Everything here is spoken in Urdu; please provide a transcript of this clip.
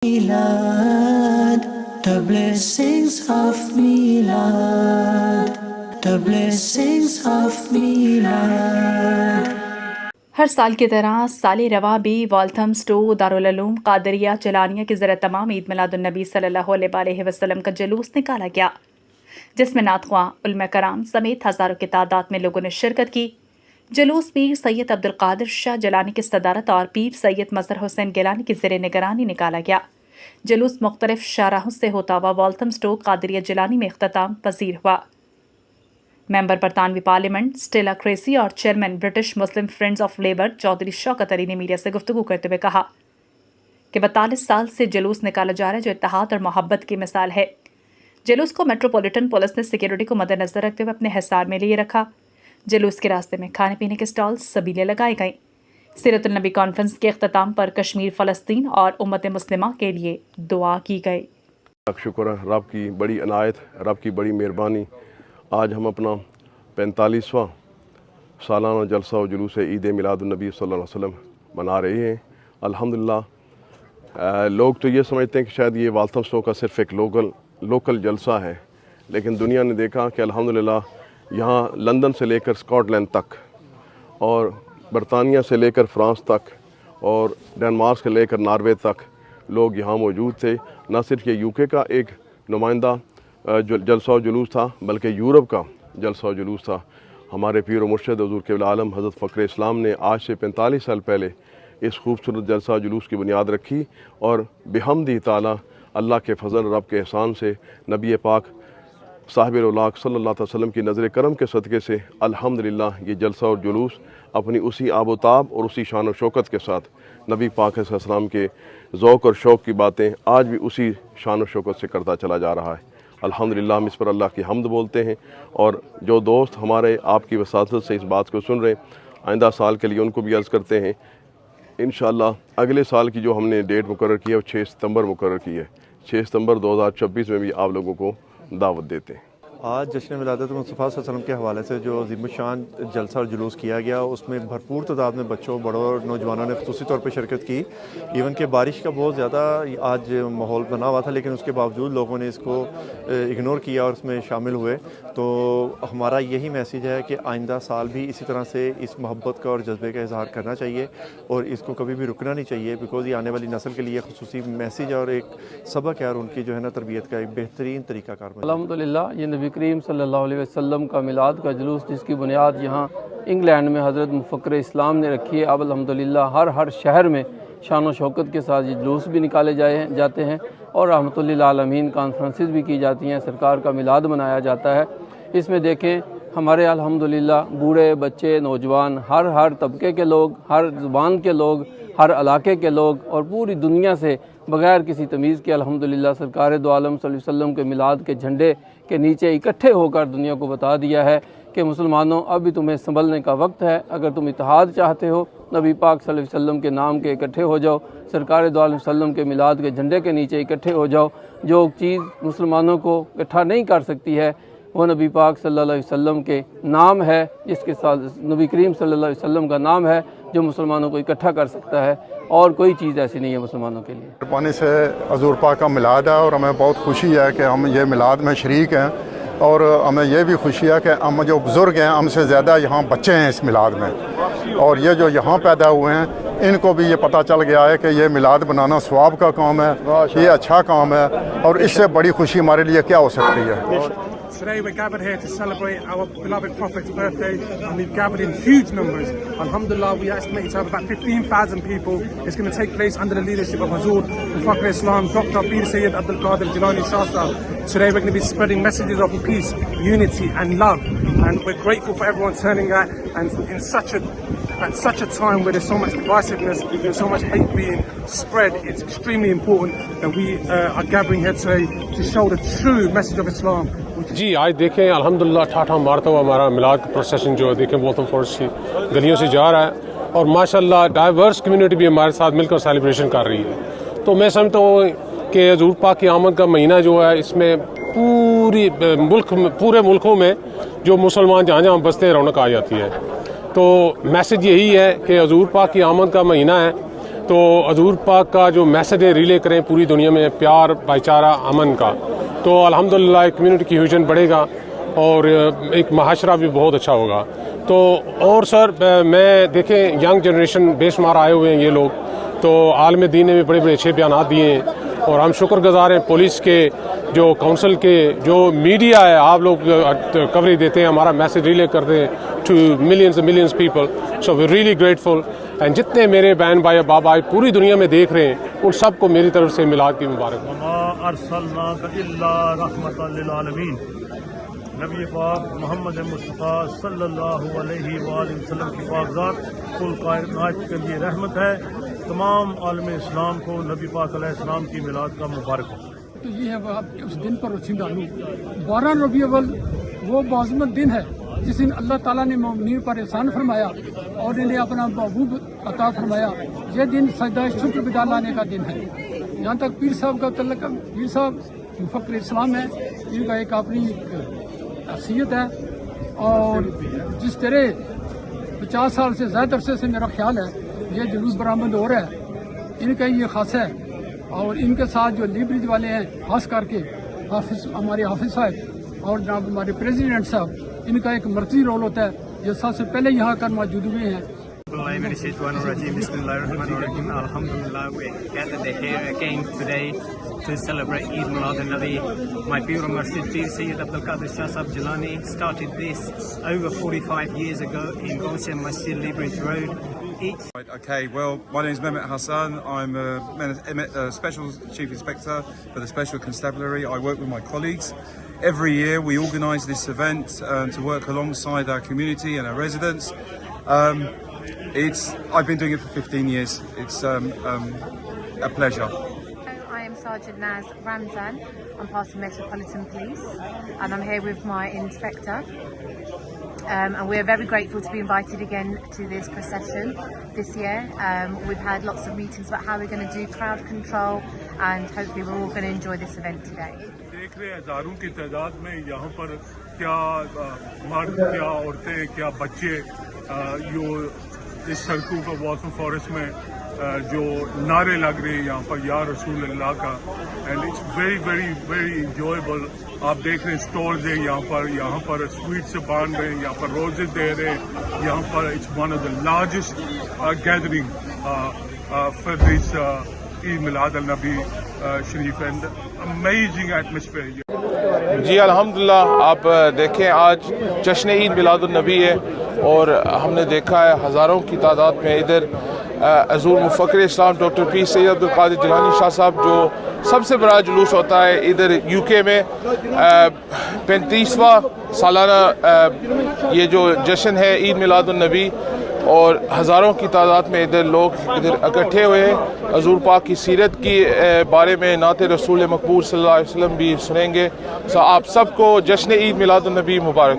Milad, the blessings of Milad, the blessings of Milad. ہر سال کی طرح سال رواں بھی والتھم سٹو دارالعلوم قادریہ چلانیہ کے زیر تمام عید میلاد النبی صلی اللہ علیہ وسلم کا جلوس نکالا گیا، جس میں نعت خواں، علماء کرام سمیت ہزاروں کی تعداد میں لوگوں نے شرکت کی۔ جلوس پیر سید عبدالقادر شاہ جیلانی کی صدارت اور پیر سید مظہر حسین گیلانی کی زیر نگرانی نکالا گیا۔ جلوس مختلف شاہراہوں سے ہوتا ہوا والتھم سٹو قادریہ جیلانی میں اختتام پذیر ہوا۔ ممبر برطانوی پارلیمنٹ سٹیلا کریسی اور chairman British Muslim friends of Labour Chaudhry Shaukat Ali نے میڈیا سے گفتگو کرتے ہوئے کہا کہ 42 سال سے جلوس نکالا جا رہا ہے جو اتحاد اور محبت کی مثال ہے۔ جلوس کو میٹروپولیٹن پولیس نے سیکیورٹی کو مد نظر رکھتے ہوئے اپنے حصار میں لیے رکھا۔ جلوس کے راستے میں کھانے پینے کے سٹال سبیلیں لگائی گئیں۔ سیرت النبی کانفرنس کے اختتام پر کشمیر، فلسطین اور امت مسلمہ کے لیے دعا کی گئی۔ شکر ہے رب کی بڑی عنایت، رب کی بڑی مہربانی۔ آج ہم اپنا 45واں سالانہ جلسہ و جلوس عید میلاد النبی صلی اللہ علیہ وسلم منا رہے ہیں۔ الحمدللہ لوگ تو یہ سمجھتے ہیں کہ شاید یہ والتھم سٹو کا صرف ایک لوکل جلسہ ہے، لیکن دنیا نے دیکھا کہ الحمدللہ یہاں لندن سے لے کر اسکاٹ لینڈ تک اور برطانیہ سے لے کر فرانس تک اور ڈنمارک سے لے کر ناروے تک لوگ یہاں موجود تھے۔ نہ صرف یہ یو کے کا ایک نمائندہ جلسہ و جلوس تھا، بلکہ یورپ کا جلسہ و جلوس تھا۔ ہمارے پیر و مرشد حضور قبلہ عالم حضرت فخر اسلام نے آج سے 45 سال پہلے اس خوبصورت جلسہ و جلوس کی بنیاد رکھی، اور بحمدہ تعالی اللہ کے فضل رب کے احسان سے نبی پاک صاحب الاولاق صلی اللہ علیہ وسلم کی نظر کرم کے صدقے سے الحمدللہ یہ جلسہ اور جلوس اپنی اسی آب و تاب اور اسی شان و شوکت کے ساتھ نبی پاک علیہ السلام کے ذوق اور شوق کی باتیں آج بھی اسی شان و شوکت سے کرتا چلا جا رہا ہے۔ الحمدللہ ہم اس پر اللہ کی حمد بولتے ہیں، اور جو دوست ہمارے آپ کی وساطت سے اس بات کو سن رہے ہیں آئندہ سال کے لیے ان کو بھی عرض کرتے ہیں انشاءاللہ اگلے سال کی جو ہم نے ڈیٹ مقرر کی ہے وہ 6 ستمبر مقرر کی ہے۔ 6 ستمبر 2026 میں بھی آپ لوگوں کو دعوت دیتے ہیں۔ آج جشن ولادت مصطفیٰ صلی اللہ علیہ وسلم کے حوالے سے جو عظیم الشان جلسہ اور جلوس کیا گیا، اس میں بھرپور تعداد میں بچوں، بڑوں اور نوجوانوں نے خصوصی طور پہ شرکت کی۔ ایون کہ بارش کا بہت زیادہ آج ماحول بنا ہوا تھا، لیکن اس کے باوجود لوگوں نے اس کو اگنور کیا اور اس میں شامل ہوئے۔ تو ہمارا یہی میسیج ہے کہ آئندہ سال بھی اسی طرح سے اس محبت کا اور جذبے کا اظہار کرنا چاہیے، اور اس کو کبھی بھی رکنا نہیں چاہیے، بیکاز یہ آنے والی نسل کے لیے خصوصی میسیج اور ایک سبق ہے، اور ان کی جو ہے نا تربیت کا ایک بہترین طریقہ کار بنے۔ الحمدللہ یہ نبی کریم صلی اللہ علیہ وسلم کا میلاد کا جلوس، جس کی بنیاد یہاں انگلینڈ میں حضرت مفکر اسلام نے رکھی ہے، اب الحمدللہ ہر شہر میں شان و شوکت کے ساتھ یہ جلوس بھی نکالے جاتے ہیں، اور رحمۃ للعالمین کانفرنسز بھی کی جاتی ہیں، سرکار کا میلاد منایا جاتا ہے۔ اس میں دیکھیں ہمارے الحمدللہ بوڑھے، بچے، نوجوان، ہر طبقے کے لوگ، ہر زبان کے لوگ، ہر علاقے کے لوگ، اور پوری دنیا سے بغیر کسی تمیز کے الحمدللہ سرکار دو عالم صلی اللہ علیہ وسلم کے میلاد کے جھنڈے کے نیچے اکٹھے ہو کر دنیا کو بتا دیا ہے کہ مسلمانوں اب بھی تمہیں سنبھلنے کا وقت ہے۔ اگر تم اتحاد چاہتے ہو، نبی پاک صلی اللہ علیہ وسلم کے نام کے اکٹھے ہو جاؤ، سرکار دو عالم صلی اللہ علیہ وسلم کے میلاد کے جھنڈے کے نیچے اکٹھے ہو جاؤ۔ جو چیز مسلمانوں کو اکٹھا نہیں کر سکتی ہے وہ نبی پاک صلی اللہ علیہ وسلم کے نام ہے، جس کے ساتھ نبی کریم صلی اللہ علیہ وسلم کا نام ہے جو مسلمانوں کو اکٹھا کر سکتا ہے، اور کوئی چیز ایسی نہیں ہے مسلمانوں کے لیے۔ مہربانی سے حضور پاک کا میلاد ہے، اور ہمیں بہت خوشی ہے کہ ہم یہ میلاد میں شریک ہیں، اور ہمیں یہ بھی خوشی ہے کہ ہم جو بزرگ ہیں ہم سے زیادہ یہاں بچے ہیں اس میلاد میں، اور یہ جو یہاں پیدا ہوئے ہیں ان کو بھی یہ پتہ چل گیا ہے کہ یہ میلاد بنانا ثواب کا کام ہے، یہ اچھا کام ہے، اور اس سے بڑی خوشی ہمارے لیے کیا ہو سکتی ہے۔ Today we're gathered here to celebrate our beloved Prophet's birthday, and we've gathered in huge numbers. Alhamdulillah, we estimate to have about 15,000 people. It's going to take place under the leadership of Hazur Fakhr Islam, Dr. Pir Sayyid Abdul Qadir Jilani Shah Sahib. Today we're going to be spreading messages of peace, unity and love, and we're grateful for everyone turning out, and at such a time where there's so much divisiveness and so much hate being spread, it's extremely important that we are gathering here today to show the true message of Islam. جی آج دیکھیں الحمدللہ ٹھاٹھا مارتا ہوا ہمارا میلاد کا پروسیشن جو دیکھیں والتھم فورسٹ کی گلیوں سے جا رہا ہے، اور ماشاءاللہ ڈائیورس کمیونٹی بھی ہمارے ساتھ مل کر سیلیبریشن کر رہی ہے۔ تو میں سمجھتا ہوں کہ حضور پاک کی آمد کا مہینہ جو ہے اس میں پورے ملکوں میں جو مسلمان جہاں جہاں بستے ہیں رونق آ جاتی ہے۔ تو میسج یہی ہے کہ حضور پاک کی آمد کا مہینہ ہے، تو حضور پاک کا جو میسج ہے ریلے کریں پوری دنیا میں پیار بھائی چارہ امن کا، تو الحمدللہ ایک کمیونٹی کی ہیوژن بڑھے گا اور ایک معاشرہ بھی بہت اچھا ہوگا. تو اور سر میں دیکھیں ینگ جنریشن بے شمار آئے ہوئے ہیں یہ لوگ، تو عالم دین نے بھی بڑے بڑے اچھے بیانات دیے ہیں اور ہم شکر گزار ہیں پولیس کے، جو کونسل کے، جو میڈیا ہے آپ لوگ کوریج دیتے ہیں، ہمارا میسج ریلے کرتے ہیں to millions and millions people. So we really grateful. And جتنے میرے بہن بھائی ابا بھائی پوری دنیا میں دیکھ رہے ہیں ان سب کو میری طرف سے میلاد کی مبارک. وما ارسلناک الا رحمۃ للعالمین. نبی پاک محمد مصطفیٰ صلی اللہ علیہ وآلہ وسلم کی پاک ذات کل کائنات کے لیے رحمت ہے. تمام عالم اسلام کو نبی پاک علیہ السلام کی میلاد کا مبارک ہو. تو یہ ہے اس دن پر رسید آلو 12 ربیع الاول وہ بعظمت دن ہے جس دن اللہ تعالیٰ نے مومنین پر احسان فرمایا اور انہیں اپنا محبوب عطا فرمایا. یہ دن سجدہ شکر بدا لانے کا دن ہے. یہاں تک پیر صاحب کا تعلق، پیر صاحب مفکر اسلام ہے، ان کا ایک اپنی حیثیت ہے اور جس طرح 50 سال سے زیادہ عرصے سے میرا خیال ہے یہ جلوس برآمد ہو رہا ہے، ان کا یہ خاص ہے. اور ان کے ساتھ جو لی برج والے ہیں خاص کر کے ہمارے حافظ صاحب اور جناب ہمارے پریزیڈنٹ صاحب، ان کا ایک مرکزی رول ہوتا ہے. یہ سب سے پہلے یہاں کر موجود ہوئے ہیں. Alhamdulillah, we're gathered here again today to celebrate Eid Milad al-Nabi. My Pir Murshid Pir Sayyid Abdul Qadir Shah Sahib Jilani started this over 45 years ago in Goshen Masjid, Leabridge Road. Okay, well, my name is Mehmet Hassan. I'm a Special Chief Inspector for the Special Constabulary. I work with my colleagues. Every year we organise this event to work alongside our community and our residents. I've been doing it for 15 years. It's a pleasure. I am Sergeant Naz Ramzan. I'm part of Metropolitan Police and I'm here with my inspector. And we're very grateful to be invited again to this procession this year. We've had lots of meetings about how we're going to do crowd control and hopefully we're all going to enjoy this event today. دیکھ رہے ہیں ہزاروں کی تعداد میں یہاں پر کیا مرد، کیا عورتیں، کیا بچے جو اس سڑکوں کا واٹر فارسٹ میں جو نعرے لگ رہے ہیں یہاں پر یا رسول اللہ کا. And it's very very very enjoyable. آپ دیکھ رہے ہیں اسٹالز ہیں یہاں پر سویٹ سے باندھ رہے ہیں، یہاں پر روزز دے رہے ہیں. یہاں پر it's one of the largest gathering for this Eid Milad un Nabi Sharif and amazing atmosphere. جی الحمدللہ، آپ دیکھیں آج جشن عید میلاد النبی ہے اور ہم نے دیکھا ہے ہزاروں کی تعداد میں ادھر حضور مفکر اسلام ڈاکٹر پیر سید عبد القادر جیلانی شاہ صاحب جو سب سے بڑا جلوس ہوتا ہے ادھر یو کے میں 35واں سالانہ یہ جو جشن ہے عید میلاد النبی، اور ہزاروں کی تعداد میں ادھر لوگ ادھر اکٹھے ہوئے ہیں. حضور پاک کی سیرت کی بارے میں نعت رسول مقبول صلی اللہ علیہ وسلم بھی سنیں گے. آپ سب کو جشن عید میلاد النبی مبارک.